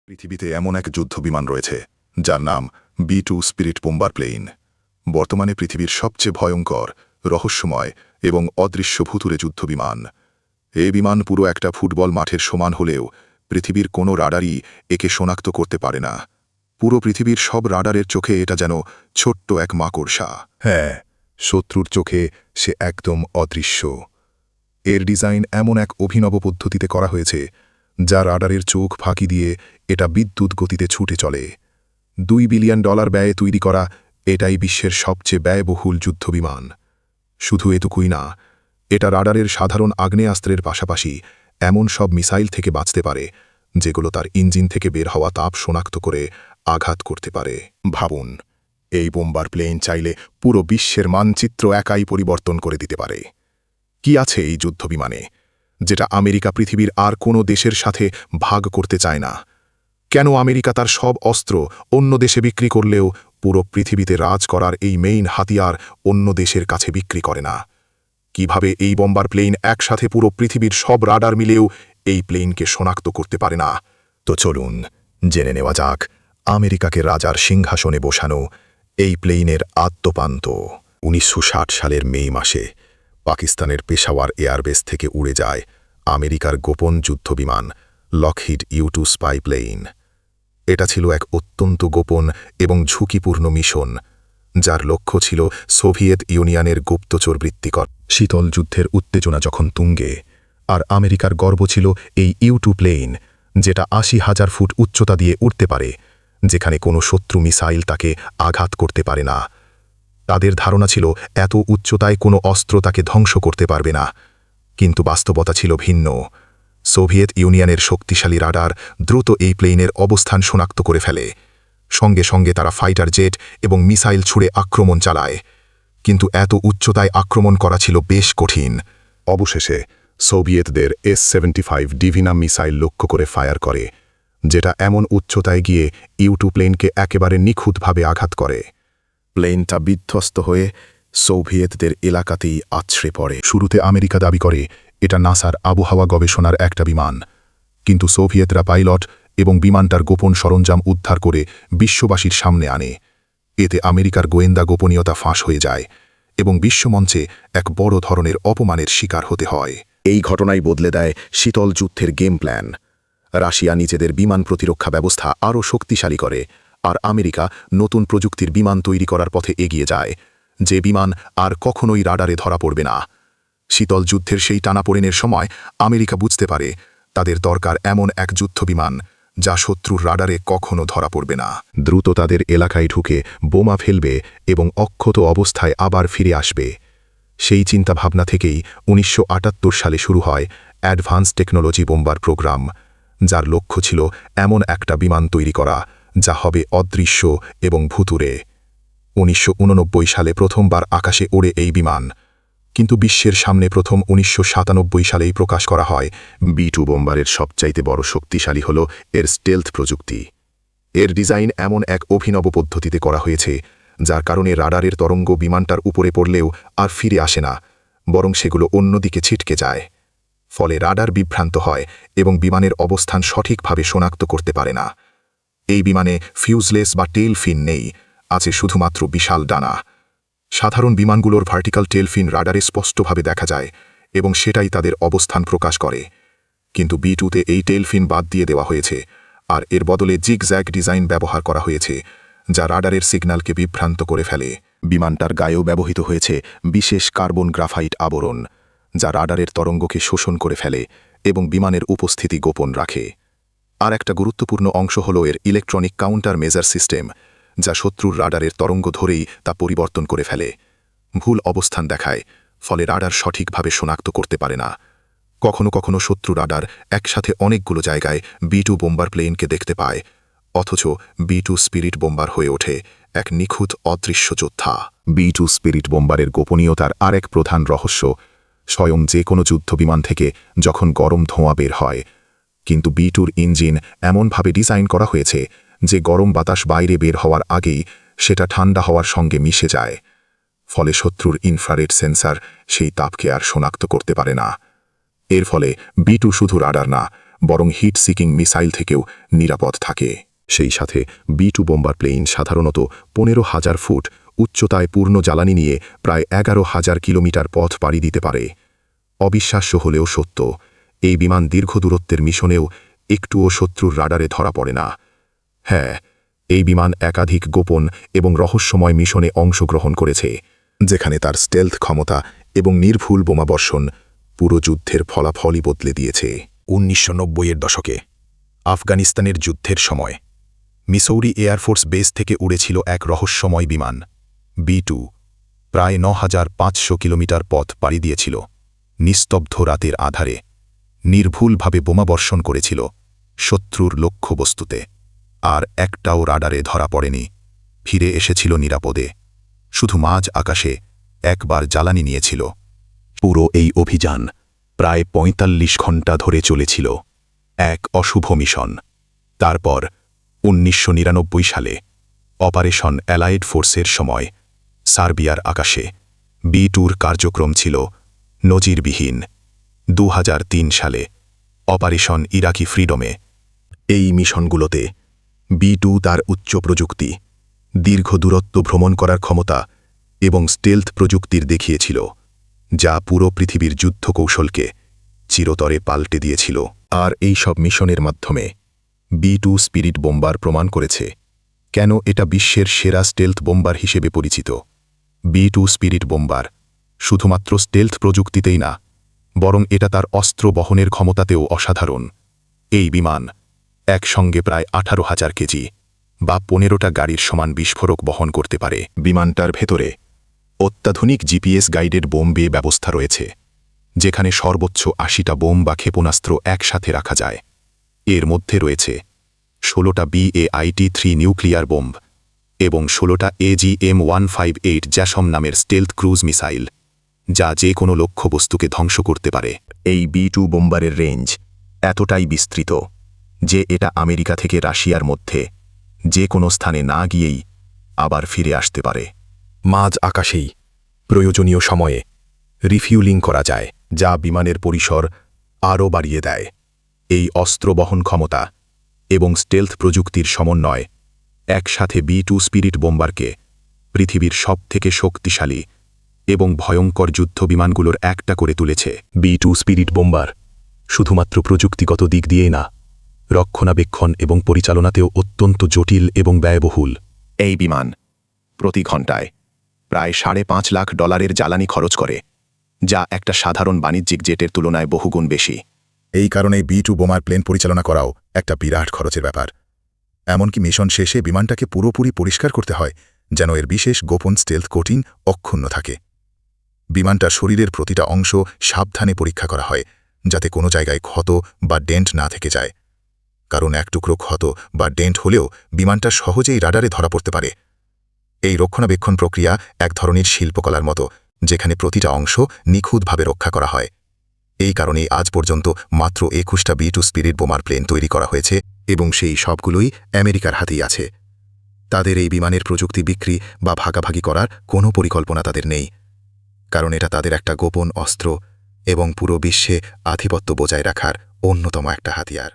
পৃথিবীতে এমন এক যুদ্ধবিমান রয়েছে যার নাম B-2 স্পিরিট বোম্বার প্লেন। বর্তমানে পৃথিবীর সবচেয়ে ভয়ঙ্কর, রহস্যময় এবং অদৃশ্য ভুতুড়ে যুদ্ধবিমান। এই বিমান পুরো একটা ফুটবল মাঠের সমান হলেও পৃথিবীর কোনো রাডারই একে শনাক্ত করতে পারে না। পুরো পৃথিবীর সব রাডারের চোখে এটা যেন ছোট্ট এক মাকড়সা। হ্যাঁ, শত্রুর চোখে সে একদম অদৃশ্য। এর ডিজাইন এমন এক অভিনব পদ্ধতিতে করা হয়েছে যা রাডারের চোখ ফাঁকি দিয়ে এটা বিদ্যুৎ গতিতে ছুটে চলে। $2 বিলিয়ন ব্যয়ে তৈরি করা এটাই বিশ্বের সবচেয়ে ব্যয়বহুল যুদ্ধবিমান। শুধু এটুকুই না, এটা রাডারের সাধারণ আগ্নেয়াস্ত্রের পাশাপাশি এমন সব মিসাইল থেকে বাঁচতে পারে যেগুলো তার ইঞ্জিন থেকে বের হওয়া তাপ শনাক্ত করে আঘাত করতে পারে। ভাবুন, এই বোম্বার প্লেন চাইলে পুরো বিশ্বের মানচিত্র একাই পরিবর্তন করে দিতে পারে। কি আছে এই যুদ্ধবিমানে যেটা আমেরিকা পৃথিবীর আর কোনো দেশের সাথে ভাগ করতে চায় না? কেন আমেরিকা তার সব অস্ত্র অন্য দেশে বিক্রি করলেও পুরো পৃথিবীতে রাজ করার এই মেইন হাতিয়ার অন্য দেশের কাছে বিক্রি করে না? কিভাবে এই বোম্বার প্লেন একসাথে পুরো পৃথিবীর সব রাডার মিলেও এই প্লেনকে শনাক্ত করতে পারে না? তো চলুন জেনে নেওয়া যাক আমেরিকাকে রাজার সিংহাসনে বসানো এই প্লেনের আদ্যোপান্ত। 1960 সালের মে মাসে পাকিস্তানের পেশাওয়ার এয়ারবেস থেকে উড়ে যায় আমেরিকার গোপন যুদ্ধবিমান লকহিড U-2 স্পাই প্লেন। এটা ছিল এক অত্যন্ত গোপন এবং ঝুঁকিপূর্ণ মিশন, যার লক্ষ্য ছিল সোভিয়েত ইউনিয়নের গুপ্তচর বৃত্তিকর। শীতল যুদ্ধের উত্তেজনা যখন তুঙ্গে, আর আমেরিকার গর্ব ছিল এই U-2 প্লেন, যেটা 80,000 ফুট উচ্চতা দিয়ে উড়তে পারে, যেখানে কোনো শত্রু মিসাইল তাকে আঘাত করতে পারে না। তাদের ধারণা ছিল এত উচ্চতায় কোনো অস্ত্র তাকে ধ্বংস করতে পারবে না। কিন্তু বাস্তবতা ছিল ভিন্ন। সোভিয়েত ইউনিয়নের শক্তিশালী রাডার দ্রুত এই প্লেনের অবস্থান শনাক্ত করে ফেলে। সঙ্গে সঙ্গে তারা ফাইটার জেট এবং মিসাইল ছুড়ে আক্রমণ চালায়। কিন্তু এত উচ্চতায় আক্রমণ করা ছিল বেশ কঠিন। অবশেষে সোভিয়েতদের S-75 ডিভিনা মিসাইল লক্ষ্য করে ফায়ার করে, যেটা এমন উচ্চতায় গিয়ে U-2 প্লেনকে একেবারে নিখুঁতভাবে আঘাত করে। প্লেনটা বিধ্বস্ত হয়ে সোভিয়েতদের এলাকাতেই আছড়ে পড়ে। শুরুতে আমেরিকা দাবি করে এটা নাসার আবহাওয়া গবেষণার একটা বিমান, কিন্তু সোভিয়েতরা পাইলট এবং বিমানটার গোপন সরঞ্জাম উদ্ধার করে বিশ্ববাসীর সামনে আনে। এতে আমেরিকার গোয়েন্দা গোপনীয়তা ফাঁস হয়ে যায় এবং বিশ্বমঞ্চে এক বড় ধরনের অপমানের শিকার হতে হয়। এই ঘটনাই বদলে দেয় শীতল যুদ্ধের গেম প্ল্যান। রাশিয়া নিজেদের বিমান প্রতিরক্ষা ব্যবস্থা আরও শক্তিশালী করে, আর আমেরিকা নতুন প্রযুক্তির বিমান তৈরি করার পথে এগিয়ে যায়, যে বিমান আর কখনোই রাডারে ধরা পড়বে না। শীতল যুদ্ধের সেই টানাপোড়েনের সময় আমেরিকা বুঝতে পারে তাদের দরকার এমন এক যুদ্ধবিমান যা শত্রুর রাডারে কখনো ধরা পড়বে না। দ্রুত তাদের এলাকায় ঢুকে বোমা ফেলবে এবং অক্ষত অবস্থায় আবার ফিরে আসবে। সেই চিন্তাভাবনা থেকেই 1978 সালে শুরু হয় অ্যাডভান্স টেকনোলজি বোম্বার প্রোগ্রাম, যার লক্ষ্য ছিল এমন একটা বিমান তৈরি করা যা হবে অদৃশ্য এবং ভুতুড়ে। 1989 সালে প্রথমবার আকাশে ওড়ে এই বিমান, কিন্তু বিশ্বের সামনে প্রথম 1997 সালেই প্রকাশ করা হয়। B-2 বোম্বারের সবচাইতে বড় শক্তিশালী হল এর স্টেলথ প্রযুক্তি। এর ডিজাইন এমন এক অভিনব পদ্ধতিতে করা হয়েছে যার কারণে রাডারের তরঙ্গ বিমানটার উপরে পড়লেও আর ফিরে আসে না, বরং সেগুলো অন্যদিকে ছিটকে যায়। ফলে রাডার বিভ্রান্ত হয় এবং বিমানের অবস্থান সঠিকভাবে শনাক্ত করতে পারে না। এই বিমানে ফিউজলেস বা টেল ফিন নেই, আছে শুধুমাত্র বিশাল ডানা। সাধারণ বিমানগুলোর ভার্টিক্যাল টেল ফিন রাডারে স্পষ্টভাবে দেখা যায় এবং সেটাই তাদের অবস্থান প্রকাশ করে। কিন্তু B-2তে এই টেল ফিন বাদ দিয়ে দেওয়া হয়েছে, আর এর বদলে জিগজ্যাগ ডিজাইন ব্যবহার করা হয়েছে, যা রাডারের সিগন্যালকে বিভ্রান্ত করে ফেলে। বিমানটার গায়েও ব্যবহৃত হয়েছে বিশেষ কার্বন গ্রাফাইট আবরণ, যা রাডারের তরঙ্গকে শোষণ করে ফেলে এবং বিমানের উপস্থিতি গোপন রাখে। আর একটা গুরুত্বপূর্ণ অংশ হল এর ইলেকট্রনিক কাউন্টার মেজার সিস্টেম, যা শত্রুর রাডারের তরঙ্গ ধরেই তা পরিবর্তন করে ফেলে। ভুল অবস্থান দেখায়, ফলে রাডার সঠিকভাবে শনাক্ত করতে পারে না। কখনো কখনো শত্রু রাডার একসাথে অনেকগুলো জায়গায় B-2 বোম্বার প্লেনকে দেখতে পায়, অথচ B-2 স্পিরিট বোম্বার হয়ে ওঠে এক নিখুঁত অদৃশ্য যোদ্ধা। B-2 স্পিরিট বোম্বারের গোপনীয়তার আরেক প্রধান রহস্য স্বয়ং যে কোনো যুদ্ধবিমান থেকে যখন গরম ধোঁয়া বের হয়, কিন্তু B-2-র ইঞ্জিন এমনভাবে ডিজাইন করা হয়েছে যে গরম বাতাস বাইরে বের হওয়ার আগেই সেটা ঠান্ডা হওয়ার সঙ্গে মিশে যায়। ফলে শত্রুর ইনফ্রারেড সেন্সার সেই তাপকে আর শনাক্ত করতে পারে না। এর ফলে B-2 শুধু রাডার না, বরং হিট সিকিং মিসাইল থেকেও নিরাপদ থাকে। সেই সাথে B2 বোম্বার প্লেন সাধারণত 15,000 ফুট উচ্চতায় পূর্ণ জ্বালানি নিয়ে প্রায় 11,000 কিলোমিটার পথ পাড়ি দিতে পারে। অবিশ্বাস্য হলেও সত্য, এই বিমান দীর্ঘ দূরত্বের মিশনেও একটুও শত্রুর রাডারে ধরা পড়ে না। হ্যাঁ, এই বিমান একাধিক গোপন এবং রহস্যময় মিশনে অংশগ্রহণ করেছে, যেখানে তার স্টেলথ ক্ষমতা এবং নির্ভুল বোমাবর্ষণ পুরো যুদ্ধের ফলাফলই বদলে দিয়েছে। 1990-এর দশকে আফগানিস্তানের যুদ্ধের সময় মিসৌরি এয়ারফোর্স বেস থেকে উড়েছিল এক রহস্যময় বিমান B2, প্রায় 9,500 কিলোমিটার পথ পাড়ি দিয়েছিল। নিস্তব্ধ রাতের আধারে নির্ভুলভাবে বোমাবর্ষণ করেছিল শত্রুর লক্ষ্যবস্তুতে, আর একটাও রাডারে ধরা পড়েনি। ফিরে এসেছিল নিরাপদে, শুধু মাঝ আকাশে একবার জ্বালানি নিয়েছিল। পুরো এই অভিযান প্রায় 45 ঘণ্টা ধরে চলেছিল, এক অশুভ মিশন। তারপর 1999 সালে অপারেশন অ্যালাইড ফোর্সের সময় সার্বিয়ার আকাশে B2-র কার্যক্রম ছিল নজিরবিহীন। 2003 সালে অপারেশন ইরাকি ফ্রিডমে এই মিশনগুলোতে B2 তার উচ্চ প্রযুক্তি, দীর্ঘ দূরত্ব ভ্রমণ করার ক্ষমতা এবং স্টেলথ প্রযুক্তির দেখিয়েছিল, যা পুরো পৃথিবীর যুদ্ধ কৌশলকে চিরতরে পাল্টে দিয়েছিল। আর এই সব মিশনের মাধ্যমে B2 স্পিরিট বোম্বার প্রমাণ করেছে কেন এটা বিশ্বের সেরা স্টেলথ বোম্বার হিসেবে পরিচিত। B2 স্পিরিট বোম্বার শুধুমাত্র স্টেলথ প্রযুক্তিতেই না, বরং এটা তার অস্ত্র বহনের ক্ষমতাতেও অসাধারণ। এই বিমান একসঙ্গে প্রায় 18,000 কেজি বা 15টা গাড়ির সমান বিস্ফোরক বহন করতে পারে। বিমানটার ভেতরে অত্যাধুনিক GPS গাইডেড বোম বে ব্যবস্থা রয়েছে, যেখানে সর্বোচ্চ 80টা বোম বা ক্ষেপণাস্ত্র একসাথে রাখা যায়। এর মধ্যে রয়েছে 16টা BAIT-3 নিউক্লিয়ার বোম্ব এবং 16টা AGM-158 জ্যাসম নামের স্টেলথ ক্রুজ মিসাইল, যা যে কোনো লক্ষ্যবস্তুকে ধ্বংস করতে পারে। এই B2 বোম্বারের রেঞ্জ এতটাই বিস্তৃত যে এটা আমেরিকা থেকে রাশিয়ার মধ্যে যে কোনো স্থানে না গিয়েই আবার ফিরে আসতে পারে। মাঝ আকাশেই প্রয়োজনীয় সময়ে রিফিউলিং করা যায়, যা বিমানের পরিসর আরও বাড়িয়ে দেয়। এই অস্ত্র বহন ক্ষমতা এবং স্টেলথ প্রযুক্তির সমন্বয় একসাথে B2 স্পিরিট বোম্বারকে পৃথিবীর সবথেকে শক্তিশালী এবং ভয়ঙ্কর যুদ্ধ বিমানগুলোর একটা করে তুলেছে। B2 স্পিরিট বোম্বার শুধুমাত্র প্রযুক্তিগত দিক দিয়েই না, রক্ষণাবেক্ষণ এবং পরিচালনাতেও অত্যন্ত জটিল এবং ব্যয়বহুল। এই বিমান প্রতি ঘণ্টায় প্রায় $5.5 লাখ জ্বালানি খরচ করে, যা একটা সাধারণ বাণিজ্যিক জেটের তুলনায় বহুগুণ বেশি। এই কারণে B2 বোমার প্লেন পরিচালনা করাও একটা বিরাট খরচের ব্যাপার। এমনকি মিশন শেষে বিমানটাকে পুরোপুরি পরিষ্কার করতে হয়, যেন এর বিশেষ গোপন স্টেলথ কোটিং অক্ষুণ্ণ থাকে। বিমানটার শরীরের প্রতিটা অংশ সাবধানে পরীক্ষা করা হয়, যাতে কোনো জায়গায় ক্ষত বা ডেন্ট না থেকে যায়, কারণ এক টুকরো ক্ষত বা ডেন্ট হলেও বিমানটা সহজেই রাডারে ধরা পড়তে পারে। এই রক্ষণাবেক্ষণ প্রক্রিয়া এক ধরনের শিল্পকলার মতো, যেখানে প্রতিটা অংশ নিখুঁতভাবে রক্ষা করা হয়। এই কারণেই আজ পর্যন্ত মাত্র 21টা B2 স্পিরিট বোমার প্লেন তৈরি করা হয়েছে এবং সেই সবগুলোই আমেরিকার হাতেই আছে। তাদের এই বিমানের প্রযুক্তি বিক্রি বা ভাগাভাগি করার কোনো পরিকল্পনা তাদের নেই, কারণ এটা তাদের একটা গোপন অস্ত্র এবং পুরো বিশ্বে আধিপত্য বজায় রাখার অন্যতম একটা হাতিয়ার।